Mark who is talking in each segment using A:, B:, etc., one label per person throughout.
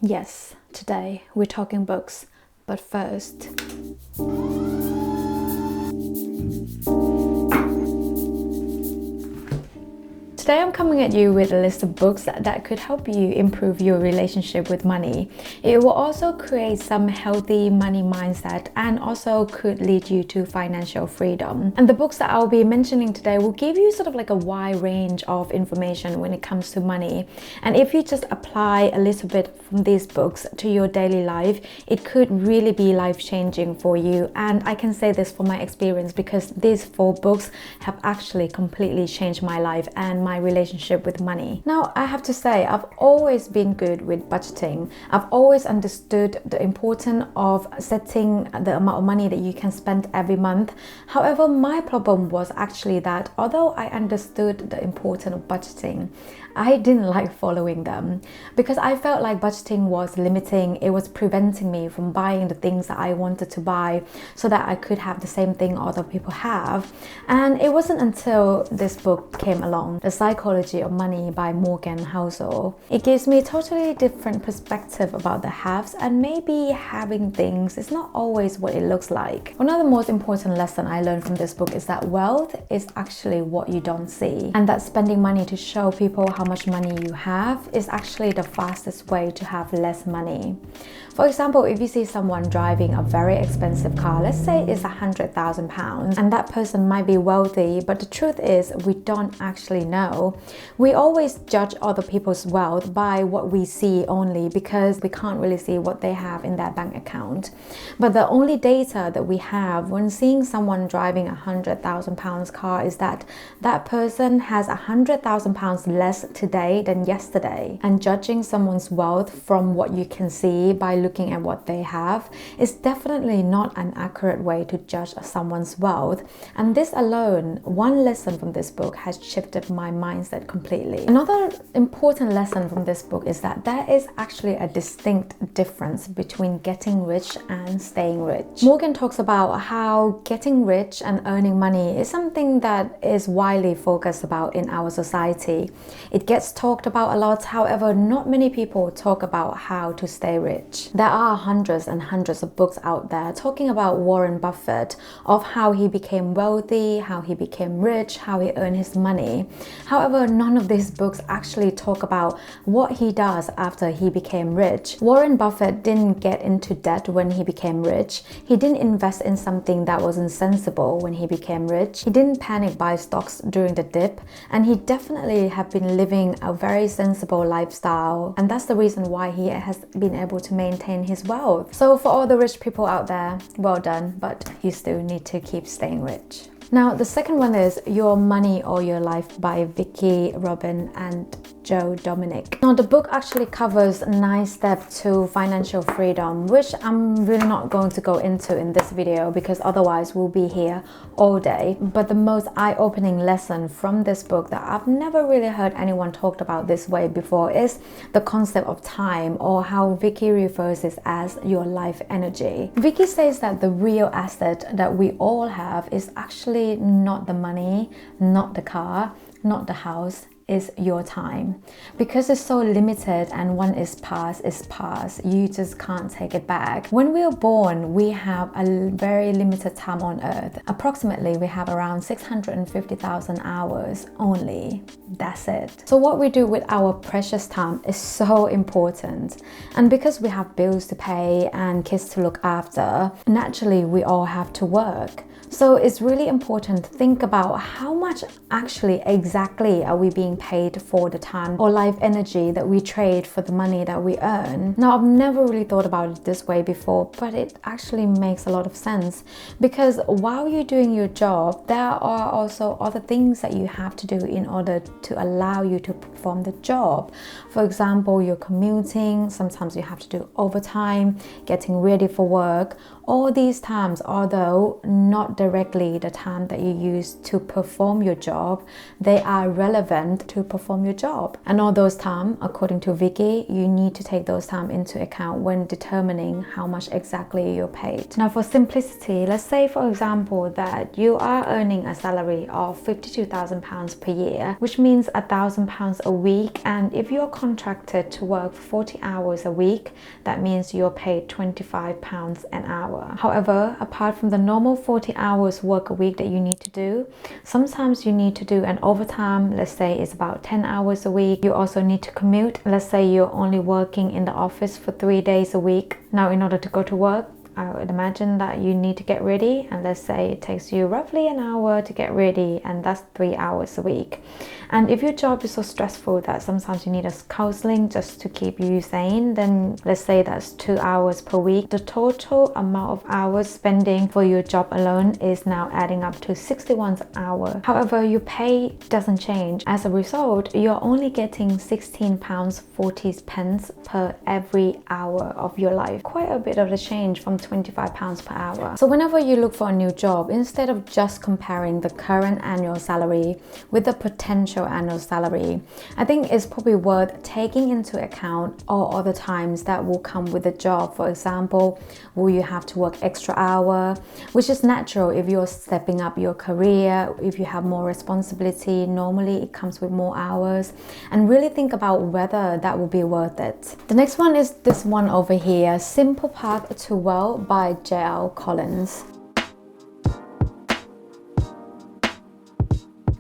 A: Yes, today we're talking books, but first, today I'm coming at you with a list of books that could help you improve your relationship with money. It will also create some healthy money mindset and also could lead you to financial freedom. And the books that I'll be mentioning today will give you sort of like a wide range of information when it comes to money. And if you just apply a little bit from these books to your daily life, it could really be life-changing for you. And I can say this from my experience because these 4 books have actually completely changed my life and my relationship with money. Now, I have to say, I've always been good with budgeting. I've always understood the importance of setting the amount of money that you can spend every month. However, my problem was actually that although I understood the importance of budgeting, I didn't like following them because I felt like budgeting was limiting. It was preventing me from buying the things that I wanted to buy so that I could have the same thing other people have. And it wasn't until this book came along, The Psychology of Money by Morgan Housel. It gives me a totally different perspective about the haves, and maybe having things is not always what it looks like. One of the most important lessons I learned from this book is that wealth is actually what you don't see, and that spending money to show people how much money you have is actually the fastest way to have less money. For example, if you see someone driving a very expensive car, let's say it's £100,000, and that person might be wealthy, but the truth is we don't actually know. We always judge other people's wealth by what we see only because we can't really see what they have in their bank account. But the only data that we have when seeing someone driving a £100,000 car is that that person has £100,000 less today than yesterday. And judging someone's wealth from what you can see by looking at what they have is definitely not an accurate way to judge someone's wealth. And this alone, one lesson from this book, has shifted my mindset completely. Another important lesson from this book is that there is actually a distinct difference between getting rich and staying rich. Morgan talks about how getting rich and earning money is something that is widely focused about in our society. It gets talked about a lot, however, not many people talk about how to stay rich. There are hundreds and hundreds of books out there talking about Warren Buffett, of how he became wealthy, how he became rich, how he earned his money. However, none of these books actually talk about what he does after he became rich. Warren Buffett didn't get into debt when he became rich. He didn't invest in something that was insensible when he became rich. He didn't panic buy stocks during the dip, and he definitely have been living a very sensible lifestyle, and that's the reason why he has been able to maintain his wealth. So for all the rich people out there, well done, but you still need to keep staying rich. Now, the second one is Your Money or Your Life by Vicki Robin and Joe Dominic. Now, the book actually covers 9 steps to financial freedom, which I'm really not going to go into in this video because otherwise we'll be here all day. But the most eye-opening lesson from this book that I've never really heard anyone talked about this way before is the concept of time, or how Vicki refers it as your life energy. Vicki says that the real asset that we all have is actually not the money, not the car, not the house, is your time. Because it's so limited and when it's past, you just can't take it back. When we are born, we have a very limited time on earth. Approximately, we have around 650,000 hours only. That's it. So what we do with our precious time is so important. And because we have bills to pay and kids to look after, naturally we all have to work. So it's really important to think about how much actually exactly are we being paid for the time or life energy that we trade for the money that we earn. Now, I've never really thought about it this way before, but it actually makes a lot of sense, because while you're doing your job, there are also other things that you have to do in order to allow you to perform the job. For example, you're commuting, sometimes you have to do overtime, getting ready for work. All these times, although not directly the time that you use to perform your job, they are relevant to perform your job. And all those time, according to Vicky, you need to take those time into account when determining how much exactly you're paid. Now for simplicity, let's say for example that you are earning a salary of £52,000 per year, which means £1,000 a week, and if you're contracted to work 40 hours a week, that means you're paid £25 an hour. However, apart from the normal 40 hours work a week that you need to do, sometimes you need to do an overtime. Let's say it's about 10 hours a week. You also need to commute. Let's say you're only working in the office for 3 days a week. Now in order to go to work, I would imagine that you need to get ready, and let's say it takes you roughly an hour to get ready, and that's 3 hours a week. And if your job is so stressful that sometimes you need a counseling just to keep you sane, then let's say that's 2 hours per week. The total amount of hours spending for your job alone is now adding up to 61 hours. However, your pay doesn't change. As a result, you're only getting £16.40 per every hour of your life. Quite a bit of a change from £25 per hour. So whenever you look for a new job, instead of just comparing the current annual salary with the potential annual salary, I think it's probably worth taking into account all other times that will come with the job. For example, will you have to work extra hour, which is natural if you're stepping up your career, if you have more responsibility, normally it comes with more hours, and really think about whether that will be worth it. The next one is this one over here, Simple Path to Wealth by J.L. Collins.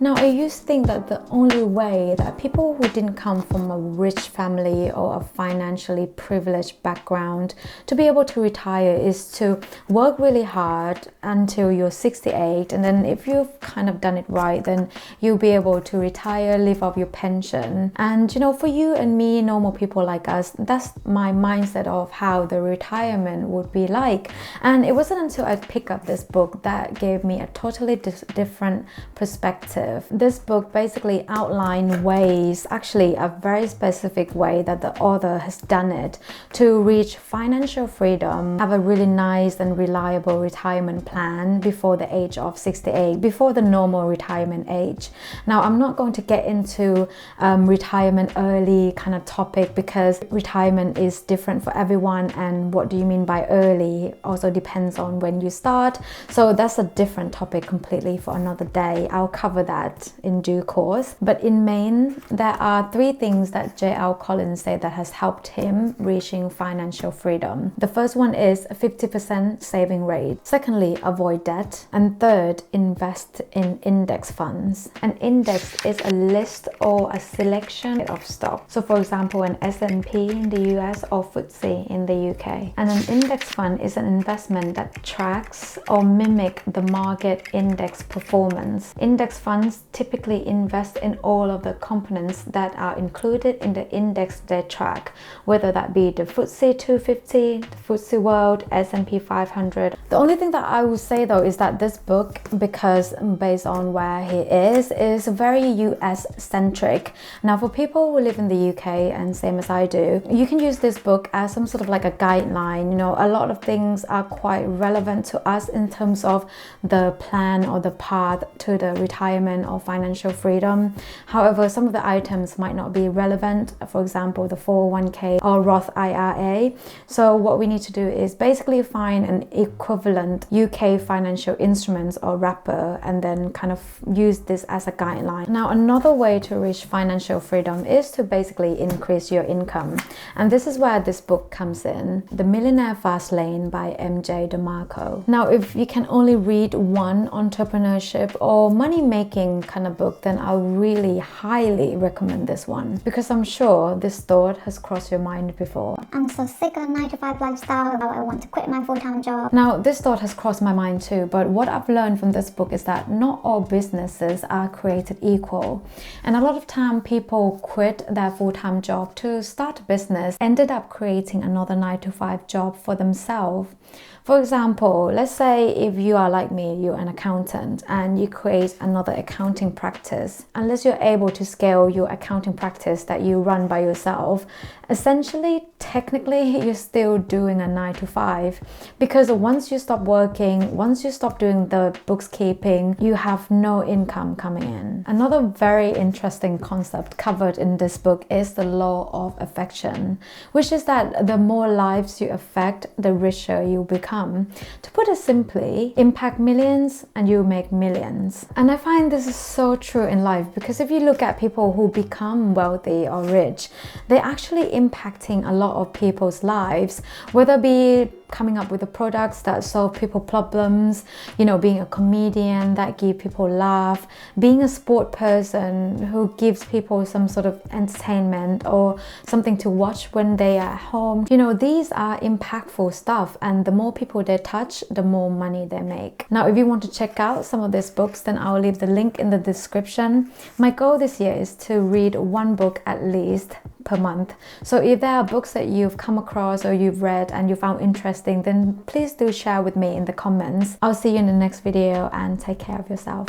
A: Now, I used to think that the only way that people who didn't come from a rich family or a financially privileged background to be able to retire is to work really hard until you're 68, and then if you've kind of done it right, then you'll be able to retire, live off your pension. And you know, for you and me, normal people like us, that's my mindset of how the retirement would be like. And it wasn't until I picked up this book that gave me a totally different perspective. This book basically outlined ways, actually a very specific way that the author has done it to reach financial freedom, have a really nice and reliable retirement plan before the age of 68, before the normal retirement age. Now, I'm not going to get into retirement early kind of topic, because retirement is different for everyone, and what do you mean by early also depends on when you start. So that's a different topic completely for another day. I'll cover that in due course. But in main, there are 3 things that J.L. Collins said that has helped him reaching financial freedom. The first one is a 50% saving rate. Secondly, avoid debt. And third, invest in index funds. An index is a list or a selection of stocks. So for example, an S&P in the US or FTSE in the UK. And an index fund is an investment that tracks or mimic the market index performance. Index funds typically invest in all of the components that are included in the index they track, whether that be the FTSE 250, the FTSE World, S&P 500. The only thing that I would say though is that this book, because based on where he is very US centric. Now for people who live in the UK, and same as I do, you can use this book as some sort of like a guideline. You know, a lot of things are quite relevant to us in terms of the plan or the path to the retirement or financial freedom. However, some of the items might not be relevant, for example the 401k or Roth IRA. So what we need to do is basically find an equivalent UK financial instruments or wrapper, and then kind of use this as a guideline. Now another way to reach financial freedom is to basically increase your income, and this is where this book comes in, The Millionaire Fastlane by MJ DeMarco. Now if you can only read one entrepreneurship or money making kind of book, then I really highly recommend this one, because I'm sure this thought has crossed your mind before.
B: I'm so sick of 9-to-5 lifestyle. I want to quit my full-time job.
A: Now this thought has crossed my mind too, but what I've learned from this book is that not all businesses are created equal, and a lot of time people quit their full-time job to start a business, ended up creating another 9-to-5 job for themselves. For example, let's say if you are like me, you're an accountant and you create another accounting practice, unless you're able to scale your accounting practice that you run by yourself, essentially, technically, you're still doing a 9 to 5, because once you stop working, once you stop doing the bookkeeping, you have no income coming in. Another very interesting concept covered in this book is the law of affection, which is that the more lives you affect, the richer you become. To put it simply, impact millions and you make millions. And I find this is so true in life, because if you look at people who become wealthy or rich, they're actually impacting a lot of people's lives, whether it be coming up with the products that solve people problems, you know, being a comedian that give people laugh, being a sport person who gives people some sort of entertainment or something to watch when they are at home. You know, these are impactful stuff, and the more people they touch, the more money they make. Now, if you want to check out some of these books, then I'll leave the link in the description. My goal this year is to read one book at least per month. So if there are books that you've come across or you've read and you found interesting, then please do share with me in the comments. I'll see you in the next video, and take care of yourself.